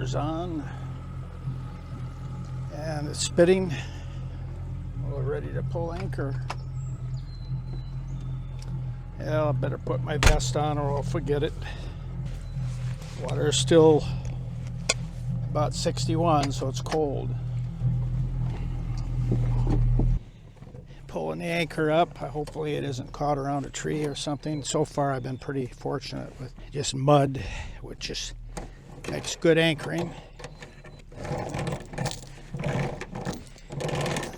Rudder's on. And it's spitting. We're ready to pull anchor. Yeah, I better put my vest on or I'll forget it. Water is still about 61, so it's cold. Pulling the anchor up. Hopefully it isn't caught around a tree or something. So far I've been pretty fortunate with just mud, which just makes good anchoring.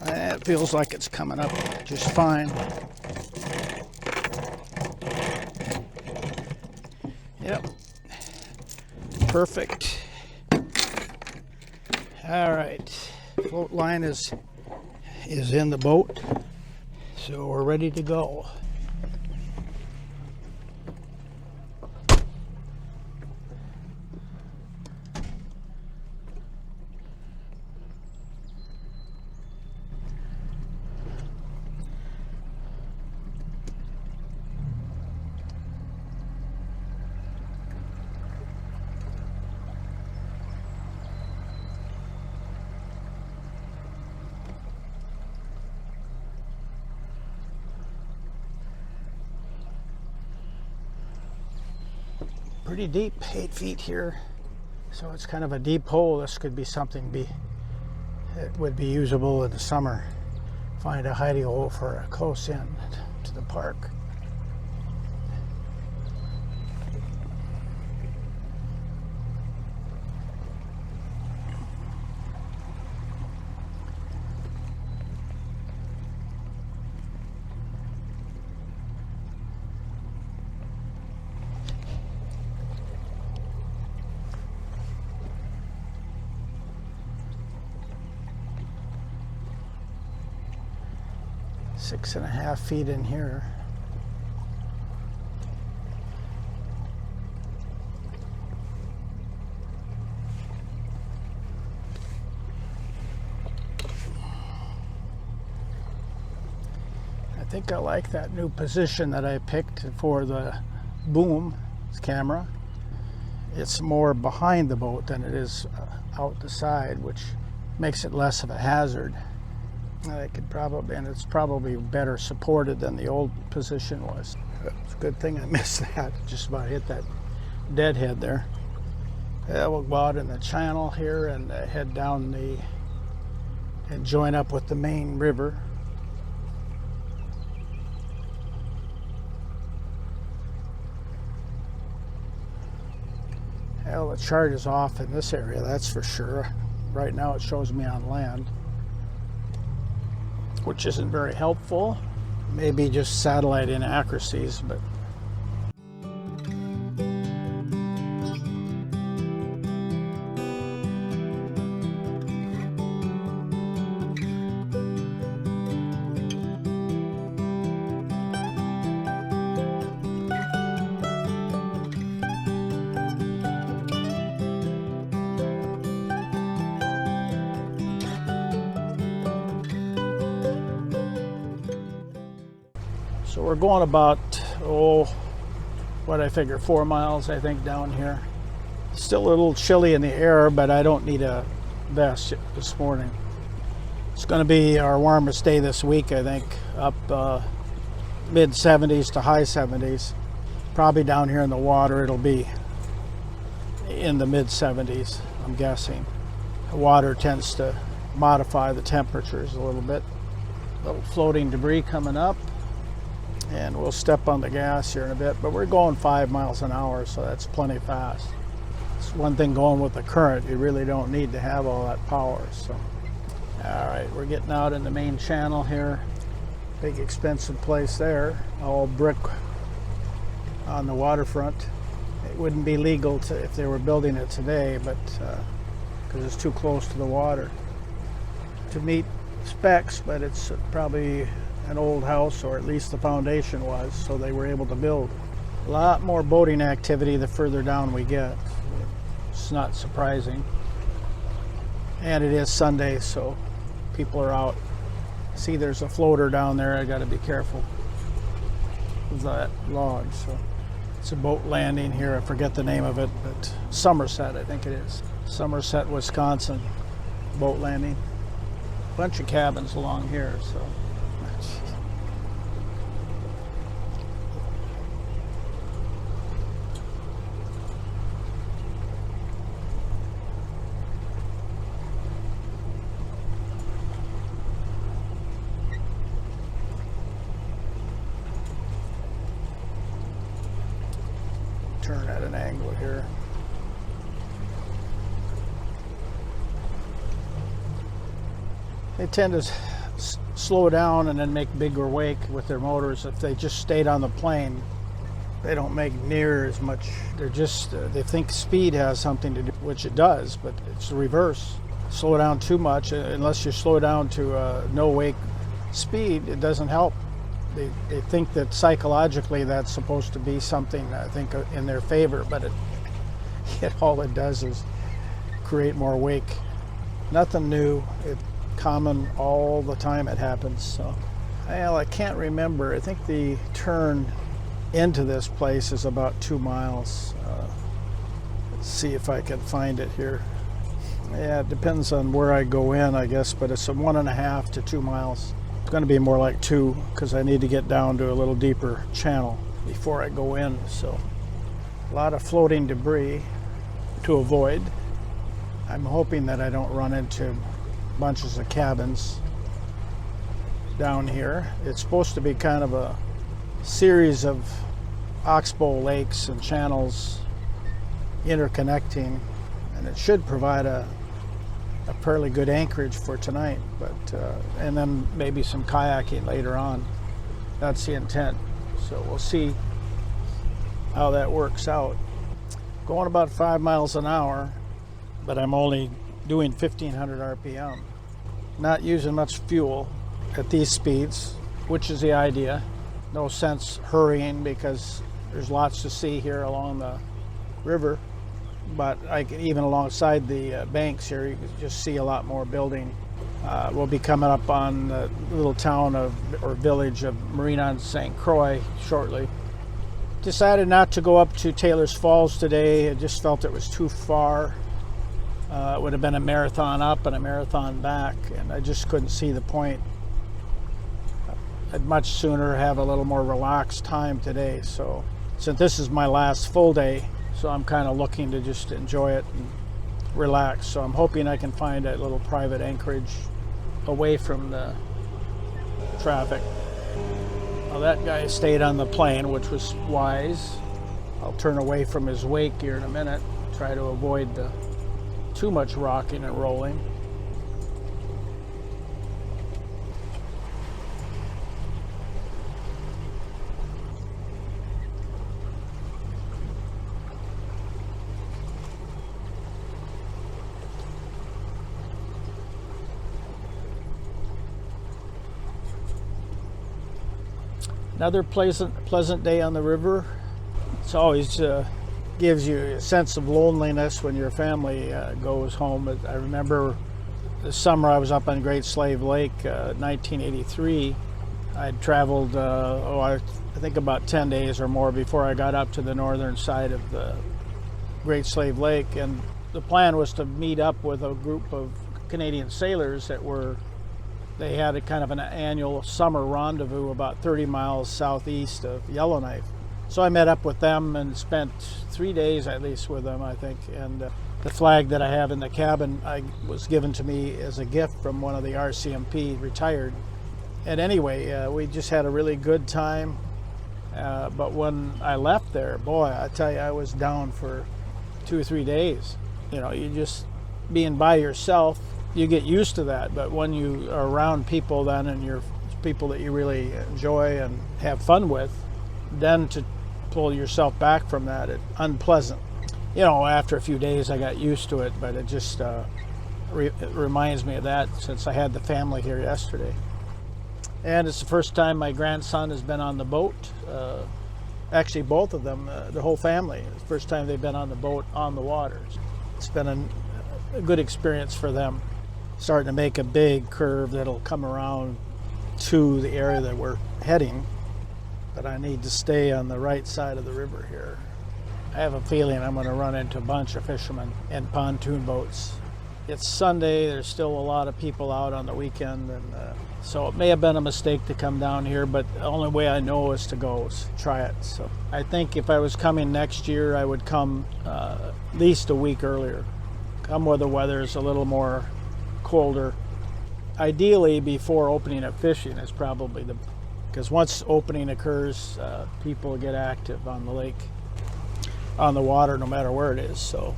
It feels like it's coming up just fine. Yep. Perfect. All right. Float line is in the boat. So we're ready to go. Pretty deep, 8 feet here, so it's kind of a deep hole. This could be something that would be usable in the summer. Find a hidey hole for a close in to the park. Six and a half feet in here. I think I like that new position that I picked for the boom camera. It's more behind the boat than it is out the side, which makes it less of a hazard. I could probably, and it's probably better supported than the old position was. It's a good thing I missed that. Just about hit that deadhead there. Yeah, we'll go out in the channel here and head down and join up with the main river. Well, the chart is off in this area, that's for sure. Right now it shows me on land, which isn't very helpful. Maybe just satellite inaccuracies, but so we're going about, what I figure 4 miles, I think, down here. Still a little chilly in the air, but I don't need a vest this morning. It's going to be our warmest day this week, I think, up mid 70s to high 70s. Probably down here in the water it'll be in the mid 70s, I'm guessing. The water tends to modify the temperatures a little bit. A little floating debris coming up. And we'll step on the gas here in a bit, but we're going 5 miles an hour, so that's plenty fast. It's one thing going with the current. You really don't need to have all that power. So, all right, we're getting out in the main channel here. Big expensive place there, all brick on the waterfront. It wouldn't be legal if they were building it today, but because it's too close to the water to meet specs, but it's probably an old house, or at least the foundation was, so they were able to build. A lot more boating activity the further down we get. It's not surprising. And it is Sunday, so people are out. See, there's a floater down there. I got to be careful with that log. So it's a boat landing here. I forget the name of it, but Somerset, I think it is. Somerset, Wisconsin, boat landing. Bunch of cabins along here, so. Turn at an angle here. They tend to slow down and then make bigger wake with their motors. If they just stayed on the plane, they don't make near as much. They're just, they think speed has something to do, which it does, but it's the reverse. Slow down too much, unless you slow down to no wake speed, it doesn't help. They think that psychologically that's supposed to be something, I think, in their favor, but all it does is create more wake. Nothing new. It's common all the time it happens. So, well, I can't remember. I think the turn into this place is about 2 miles. Let's see if I can find it here. Yeah, it depends on where I go in, I guess, but it's a 1.5 to 2 miles. It's going to be more like 2 because I need to get down to a little deeper channel before I go in. So a lot of floating debris to avoid. I'm hoping that I don't run into bunches of cabins down here. It's supposed to be kind of a series of oxbow lakes and channels interconnecting, and it should provide a fairly good anchorage for tonight, but and then maybe some kayaking later on. That's the intent, so we'll see how that works out. Going about 5 miles an hour, but I'm only doing 1500 RPM. Not using much fuel at these speeds, which is the idea. No sense hurrying because there's lots to see here along the river, but even alongside the banks here, you can just see a lot more building. We'll be coming up on the little town or village of Marina St. Croix shortly. Decided not to go up to Taylor's Falls today. I just felt it was too far. It would have been a marathon up and a marathon back, and I just couldn't see the point. I'd much sooner have a little more relaxed time today. So since this is my last full day, so I'm kind of looking to just enjoy it and relax. So I'm hoping I can find a little private anchorage away from the traffic. Well, that guy stayed on the plane, which was wise. I'll turn away from his wake here in a minute, try to avoid too much rocking and rolling. Another pleasant day on the river. It's always gives you a sense of loneliness when your family goes home. I remember the summer I was up on Great Slave Lake, 1983. I'd traveled, I think about 10 days or more before I got up to the northern side of the Great Slave Lake, and the plan was to meet up with a group of Canadian sailors they had a kind of an annual summer rendezvous about 30 miles southeast of Yellowknife. So I met up with them and spent 3 days at least with them, I think. And the flag that I have in the cabin was given to me as a gift from one of the RCMP retired. And anyway, we just had a really good time. But when I left there, boy, I tell you, I was down for 2 or 3 days. You know, you just being by yourself, you get used to that, but when you are around people then, and you're people that you really enjoy and have fun with, then to pull yourself back from that, it's unpleasant. You know, after a few days I got used to it, but it just it reminds me of that since I had the family here yesterday. And it's the first time my grandson has been on the boat. Actually, both of them, the whole family, it's the first time they've been on the boat on the water. It's been a good experience for them. Starting to make a big curve that'll come around to the area that we're heading, but I need to stay on the right side of the river here. I have a feeling I'm going to run into a bunch of fishermen and pontoon boats. It's Sunday, there's still a lot of people out on the weekend, and so it may have been a mistake to come down here, but the only way I know is to go, is try it. So I think if I was coming next year, I would come at least a week earlier. Come where the weather is a little more colder. Ideally, before opening of fishing is probably because once opening occurs, people get active on the lake, on the water, no matter where it is. So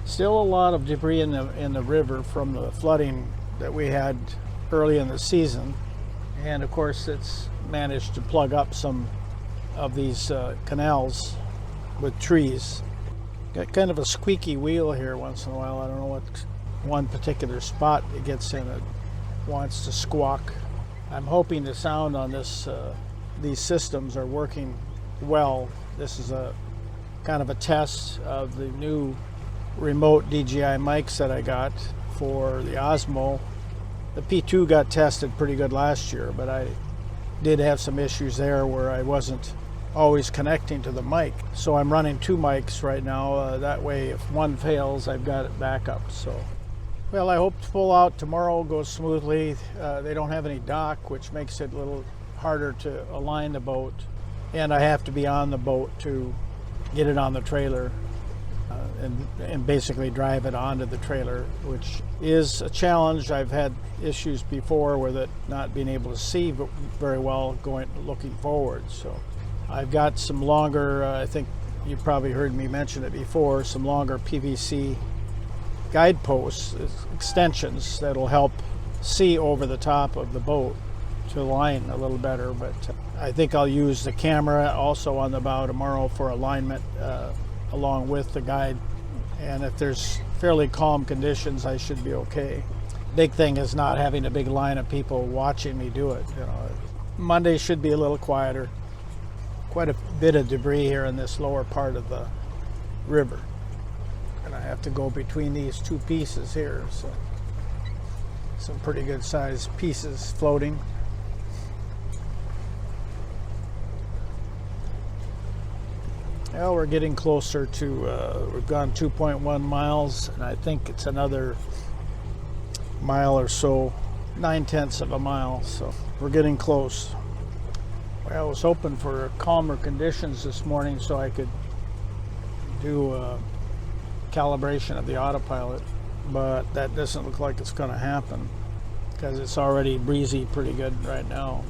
still a lot of debris in the river from the flooding that we had early in the season, and of course it's managed to plug up some of these canals with trees. Got kind of a squeaky wheel here once in a while. I don't know what one particular spot it gets in, it wants to squawk. I'm hoping the sound on these systems are working well. This is a kind of a test of the new remote DJI mics that I got for the Osmo. The P2 got tested pretty good last year, but I did have some issues there where I wasn't always connecting to the mic. So I'm running 2 mics right now. That way, if one fails, I've got it back up. So, well, I hope to pull out tomorrow goes smoothly. They don't have any dock, which makes it a little harder to align the boat. And I have to be on the boat to get it on the trailer and basically drive it onto the trailer, which is a challenge. I've had issues before with it not being able to see very well looking forward. So I've got some longer, I think you probably heard me mention it before, some longer PVC guideposts, extensions that'll help see over the top of the boat to align a little better. But I think I'll use the camera also on the bow tomorrow for alignment along with the guide. And if there's fairly calm conditions, I should be okay. Big thing is not having a big line of people watching me do it. Monday should be a little quieter. Quite a bit of debris here in this lower part of the river, and I have to go between these 2 pieces here, so some pretty good sized pieces floating. Well, we're getting closer to we've gone 2.1 miles, and I think it's another mile or so, 9/10 of a mile, so we're getting close. I was hoping for calmer conditions this morning so I could do a calibration of the autopilot, but that doesn't look like it's going to happen because it's already breezy pretty good right now.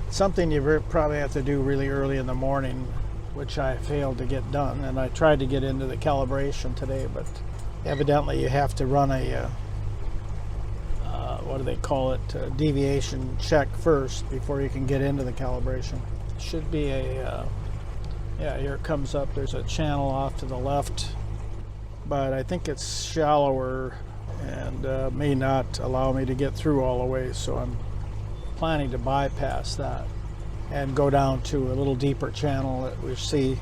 Something you probably have to do really early in the morning, which I failed to get done, and I tried to get into the calibration today, but evidently you have to run a what do they call it, deviation check first before you can get into the calibration. Should be a yeah, here it comes up. There's a channel off to the left, but I think it's shallower and may not allow me to get through all the way, so I'm planning to bypass that and go down to a little deeper channel that we see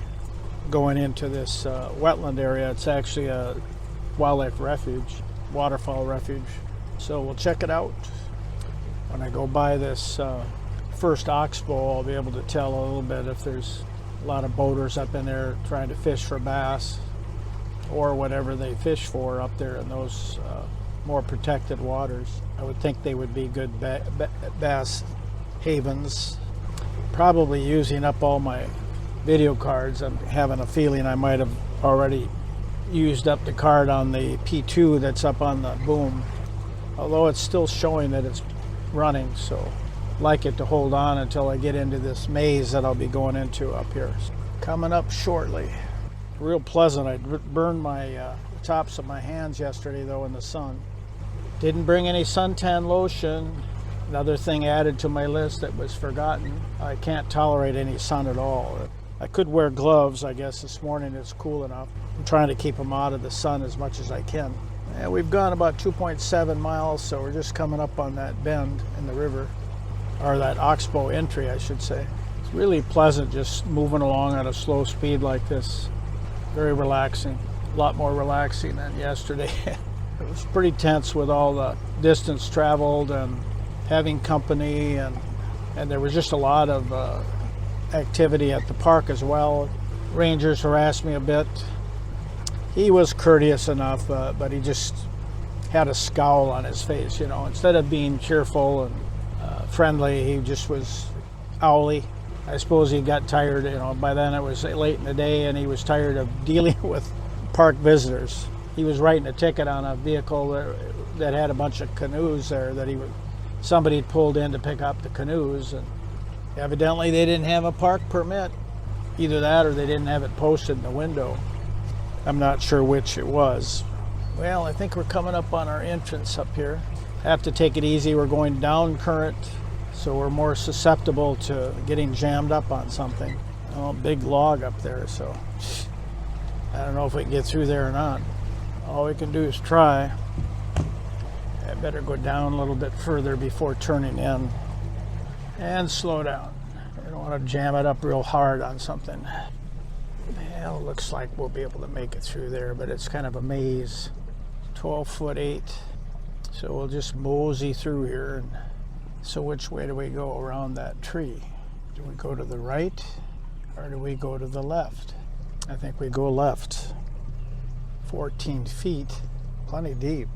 going into this wetland area. It's actually a wildlife refuge, waterfowl refuge. So we'll check it out. When I go by this first oxbow, I'll be able to tell a little bit if there's a lot of boaters up in there trying to fish for bass or whatever they fish for up there in those more protected waters. I would think they would be good bass havens. Probably using up all my video cards. I'm having a feeling I might have already used up the card on the P2 that's up on the boom, although it's still showing that it's running, so I'd like it to hold on until I get into this maze that I'll be going into up here. Coming up shortly. Real pleasant. I burned my tops of my hands yesterday though in the sun. Didn't bring any suntan lotion. Another thing added to my list that was forgotten. I can't tolerate any sun at all. I could wear gloves, I guess this morning it's cool enough. I'm trying to keep them out of the sun as much as I can. And we've gone about 2.7 miles, so we're just coming up on that bend in the river, or that oxbow entry, I should say. It's really pleasant just moving along at a slow speed like this. Very relaxing, a lot more relaxing than yesterday. It was pretty tense with all the distance traveled and having company, and there was just a lot of activity at the park as well. rangers harassed me a bit. He was courteous enough, but he just had a scowl on his face, you know. Instead of being cheerful and friendly, he just was owly. I suppose he got tired, you know. By then it was late in the day and he was tired of dealing with park visitors. He was writing a ticket on a vehicle that had a bunch of canoes there that somebody had pulled in to pick up the canoes, and evidently they didn't have a park permit. Either that or they didn't have it posted in the window. I'm not sure which it was. Well, I think we're coming up on our entrance up here. Have to take it easy. We're going down current, so we're more susceptible to getting jammed up on something. Oh, big log up there, so I don't know if we can get through there or not. All we can do is try. I better go down a little bit further before turning in and slow down. I don't want to jam it up real hard on something. Well, looks like we'll be able to make it through there, but it's kind of a maze. 12'8". So we'll just mosey through here. So which way do we go around that tree? Do we go to the right or do we go to the left? I think we go left. 14 feet, plenty deep.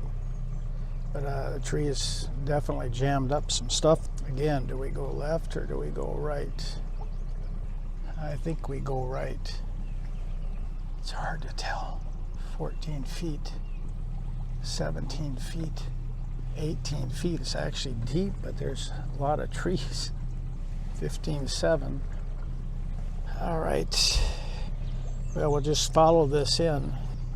But the tree is definitely jammed up some stuff. Again, do we go left or do we go right? I think we go right. It's hard to tell. 14 feet, 17 feet, 18 feet. It's actually deep, but there's a lot of trees. 15.7. All right. Well, we'll just follow this in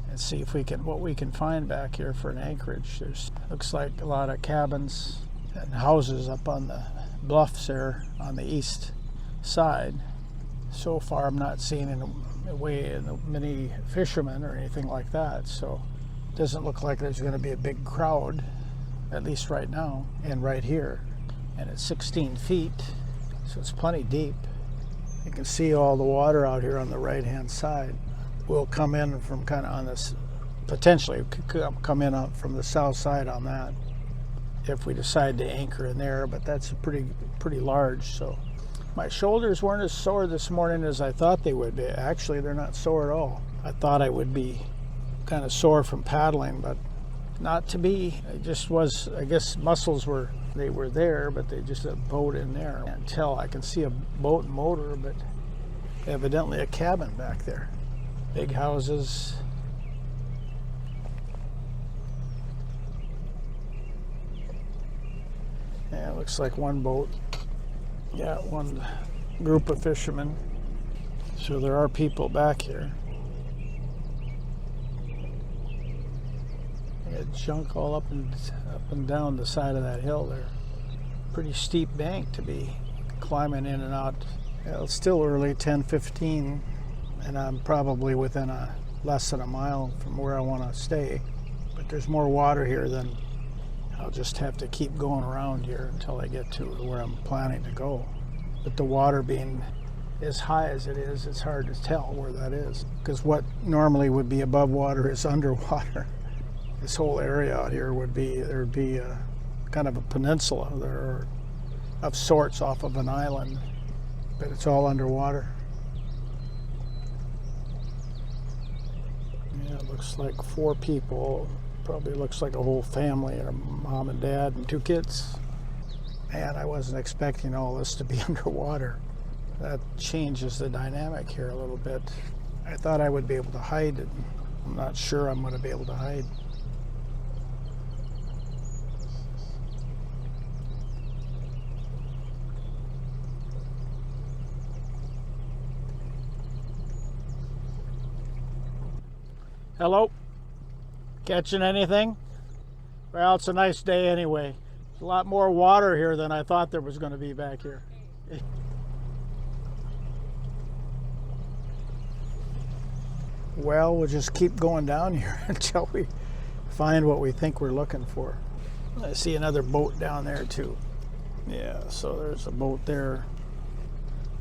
and see if what we can find back here for an anchorage. Looks like a lot of cabins and houses up on the bluffs there on the east side. So far, I'm not seeing many fishermen or anything like that, so it doesn't look like there's going to be a big crowd, at least right now and right here. And it's 16 feet, so it's plenty deep. You can see all the water out here on the right-hand side. We'll come in from kind of on this, potentially come in from the south side on that if we decide to anchor in there, but that's pretty large. So my shoulders weren't as sore this morning as I thought they would be. Actually, they're not sore at all. I thought I would be kind of sore from paddling, but not to be. It just was, I guess muscles were there, but they just had a boat in there. I can't tell. I can see a boat and motor, but evidently a cabin back there. Big houses. Yeah, it looks like one boat. Yeah, one group of fishermen. So there are people back here. They got junk all up and down the side of that hill there. Pretty steep bank to be climbing in and out. Well, it's still early, 10:15, and I'm probably within less than a mile from where I want to stay. But there's more water here than I'll just have to keep going around here until I get to where I'm planning to go. But the water being as high as it is, it's hard to tell where that is, because what normally would be above water is underwater. This whole area out here would be kind of a peninsula there of sorts off of an island, but it's all underwater. Yeah, it looks like 4 people. Probably looks like a whole family, a mom and dad and 2 kids. Man, I wasn't expecting all this to be underwater. That changes the dynamic here a little bit. I thought I would be able to hide it. I'm not sure I'm going to be able to hide. Hello? Catching anything? Well, it's a nice day anyway. There's a lot more water here than I thought there was going to be back here. Well, we'll just keep going down here until we find what we think we're looking for. I see another boat down there too. Yeah, so there's a boat there.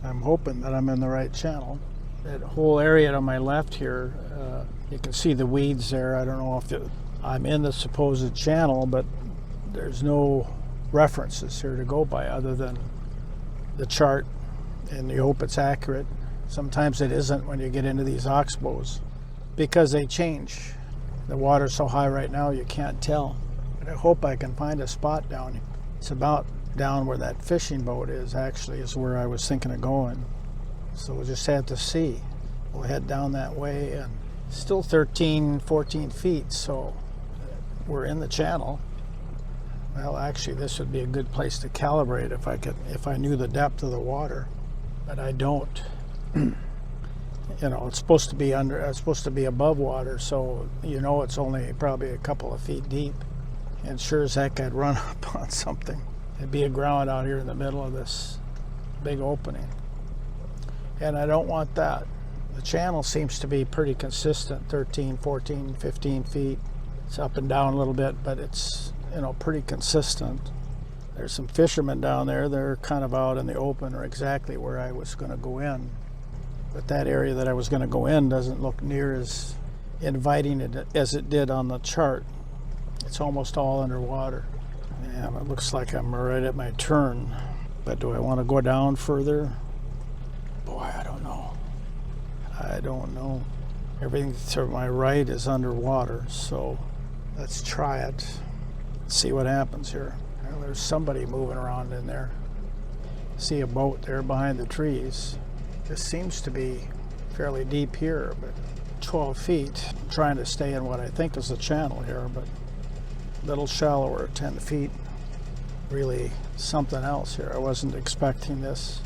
I'm hoping that I'm in the right channel. That whole area to my left here, you can see the weeds there. I don't know if I'm in the supposed channel, but there's no references here to go by other than the chart, and you hope it's accurate. Sometimes it isn't when you get into these oxbows because they change. The water's so high right now you can't tell. But I hope I can find a spot down here. It's about down where that fishing boat is, actually, is where I was thinking of going. So we'll just have to see. We'll head down that way, and still 13, 14 feet, so we're in the channel. Well, actually, this would be a good place to calibrate if I knew the depth of the water, but I don't. You know, it's supposed to be above water, so you know it's only probably a couple of feet deep. And sure as heck, I'd run up on something. It'd be aground out here in the middle of this big opening. And I don't want that. The channel seems to be pretty consistent, 13, 14, 15 feet. It's up and down a little bit, but it's, you know, pretty consistent. There's some fishermen down there. They're kind of out in the open, or exactly where I was going to go in. But that area that I was going to go in doesn't look near as inviting as it did on the chart. It's almost all underwater. And it looks like I'm right at my turn. But do I want to go down further? Boy, I don't know. I don't know. Everything to my right is underwater, so let's try it. See what happens here. Well, there's somebody moving around in there. See a boat there behind the trees. This seems to be fairly deep here, but 12 feet. I'm trying to stay in what I think is the channel here, but a little shallower, 10 feet. Really something else here. I wasn't expecting this.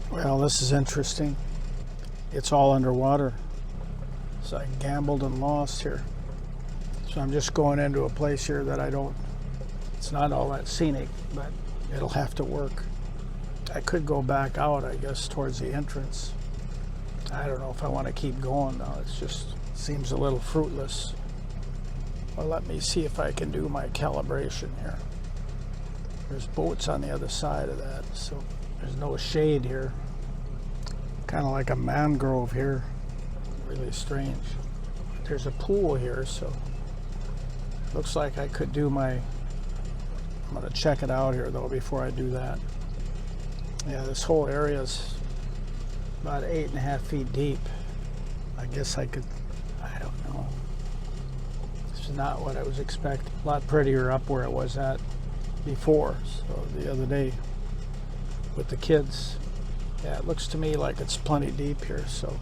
Well, this is interesting. It's all underwater. So I gambled and lost here. So I'm just going into a place here that it's not all that scenic, but it'll have to work. I could go back out, I guess, towards the entrance. I don't know if I want to keep going now. It just seems a little fruitless. Well, let me see if I can do my calibration here. There's boats on the other side of that, so there's no shade here. Kind of like a mangrove here. Really strange. There's a pool here, so looks like I could do I'm going to check it out here though before I do that. Yeah, this whole area is about 8.5 feet deep. I guess I don't know. This is not what I was expecting. A lot prettier up where it was at before, so the other day with the kids. Yeah, it looks to me like it's plenty deep here, so.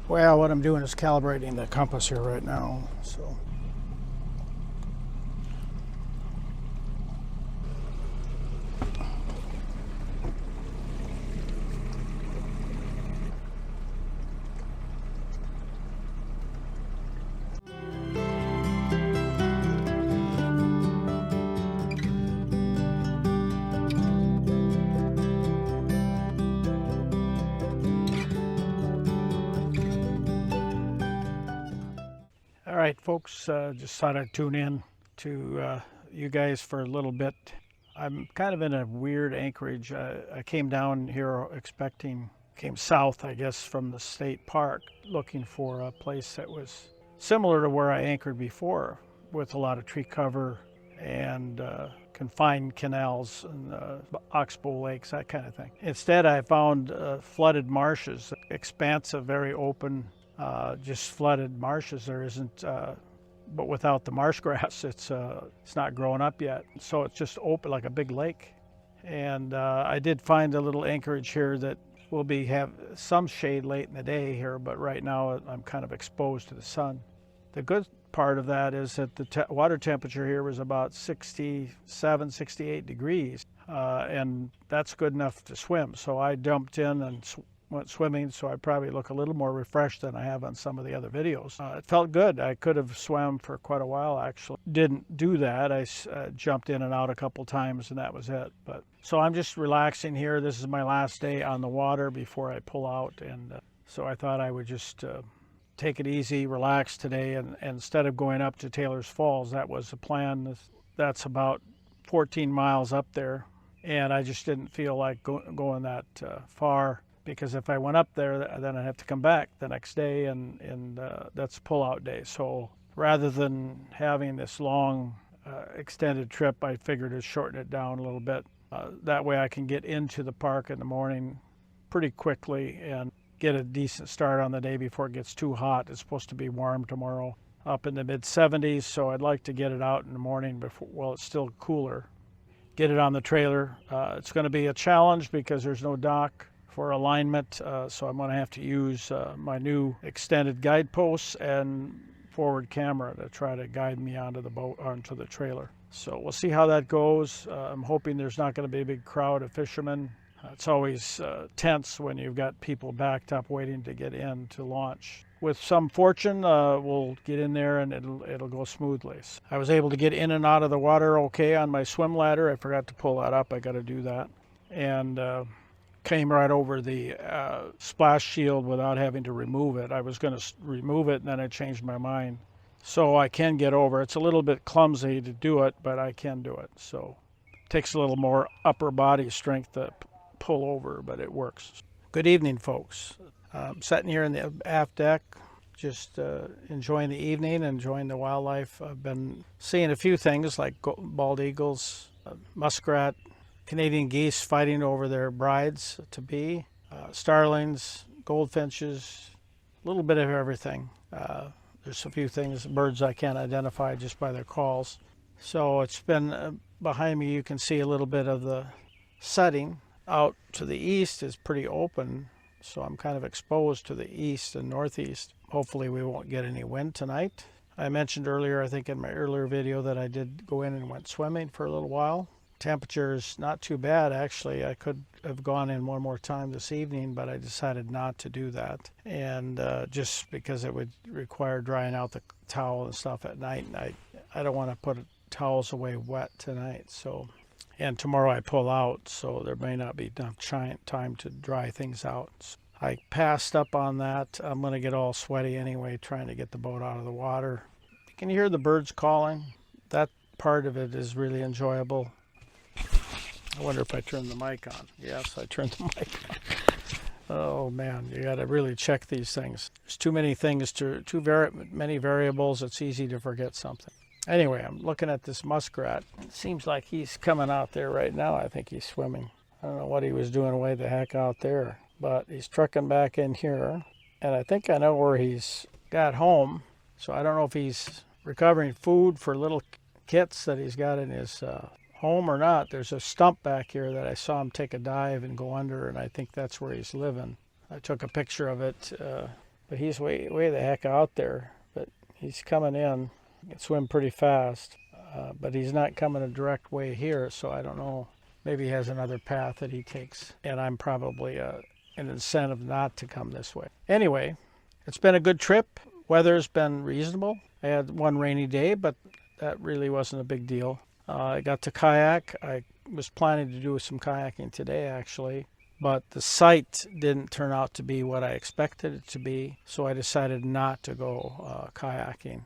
Well, what I'm doing is calibrating the compass here right now, so. All right, folks, just thought I'd tune in to you guys for a little bit. I'm kind of in a weird anchorage. I came down here came south, I guess, from the state park, looking for a place that was similar to where I anchored before, with a lot of tree cover and confined canals and oxbow lakes, that kind of thing. Instead, I found flooded marshes, expansive, very open, just flooded marshes. There isn't, but without the marsh grass, it's not growing up yet. So it's just open like a big lake. And I did find a little anchorage here that will have some shade late in the day here, but right now I'm kind of exposed to the sun. The good part of that is that the water temperature here was about 67, 68 degrees, and that's good enough to swim. So I jumped in and went swimming, so I probably look a little more refreshed than I have on some of the other videos. It felt good. I could have swam for quite a while, actually. Didn't do that. I jumped in and out a couple times, and that was it. But so I'm just relaxing here. This is my last day on the water before I pull out, and so I thought I would just take it easy, relax today, and instead of going up to Taylor's Falls, that was the plan. That's about 14 miles up there, and I just didn't feel like going that far. because if I went up there, then I'd have to come back the next day, and that's pull-out day. So rather than having this long extended trip, I figured to shorten it down a little bit. That way I can get into the park in the morning pretty quickly and get a decent start on the day before it gets too hot. It's supposed to be warm tomorrow, up in the mid-70s, so I'd like to get it out in the morning before, while it's still cooler. Get it on the trailer. It's going to be a challenge because there's no dock for alignment, so I'm going to have to use my new extended guideposts and forward camera to try to guide me onto the boat, onto the trailer. So we'll see how that goes. I'm hoping there's not going to be a big crowd of fishermen. It's always tense when you've got people backed up waiting to get in to launch. With some fortune, we'll get in there and it'll go smoothly. I was able to get in and out of the water okay on my swim ladder. I forgot to pull that up. I got to do that. And came right over the splash shield without having to remove it. I was going to remove it and then I changed my mind. So I can get over. It's a little bit clumsy to do it, but I can do it. So it takes a little more upper body strength to pull over, but it works. Good evening, folks. I'm sitting here in the aft deck, just enjoying the evening, enjoying the wildlife. I've been seeing a few things like bald eagles, muskrat, Canadian geese fighting over their brides-to-be, starlings, goldfinches, a little bit of everything. There's a few things, birds I can't identify just by their calls. So it's been behind me, you can see a little bit of the setting. Out to the east is pretty open, so I'm kind of exposed to the east and northeast. Hopefully we won't get any wind tonight. I mentioned earlier, I think in my earlier video, that I did go in and went swimming for a little while. Temperature's not too bad, actually. I could have gone in one more time this evening, but I decided not to do that. And just because it would require drying out the towel and stuff at night, and I don't want to put towels away wet tonight. So, and tomorrow I pull out, so there may not be enough time to dry things out. So I passed up on that. I'm going to get all sweaty anyway, trying to get the boat out of the water. You can hear the birds calling. That part of it is really enjoyable. I wonder if I turned the mic on. Yes, I turned the mic on. Oh man, you got to really check these things. There's too many things, many variables. It's easy to forget something. Anyway, I'm looking at this muskrat. It seems like he's coming out there right now. I think he's swimming. I don't know what he was doing way the heck out there, but he's trucking back in here. And I think I know where he's got home. So I don't know if he's recovering food for little kits that he's got in his home or not. There's a stump back here that I saw him take a dive and go under, and I think that's where he's living. I took a picture of it, but he's way the heck out there. But he's coming in. He can swim pretty fast, but he's not coming a direct way here, so I don't know. Maybe he has another path that he takes, and I'm probably an incentive not to come this way. Anyway, it's been a good trip. Weather's been reasonable. I had one rainy day, but that really wasn't a big deal. I got to kayak. I was planning to do some kayaking today, actually, but the site didn't turn out to be what I expected it to be, so I decided not to go kayaking.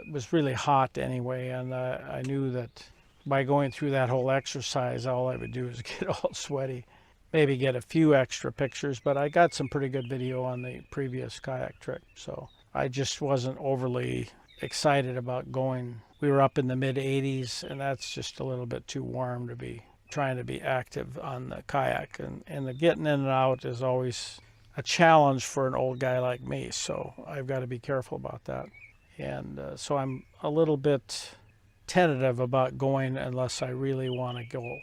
It was really hot anyway, and I knew that by going through that whole exercise, all I would do is get all sweaty. Maybe get a few extra pictures, but I got some pretty good video on the previous kayak trip, so I just wasn't overly excited about going. We were up in the mid-80s, and that's just a little bit too warm to be trying to be active on the kayak. And the getting in and out is always a challenge for an old guy like me, so I've got to be careful about that. And so I'm a little bit tentative about going unless I really want to go.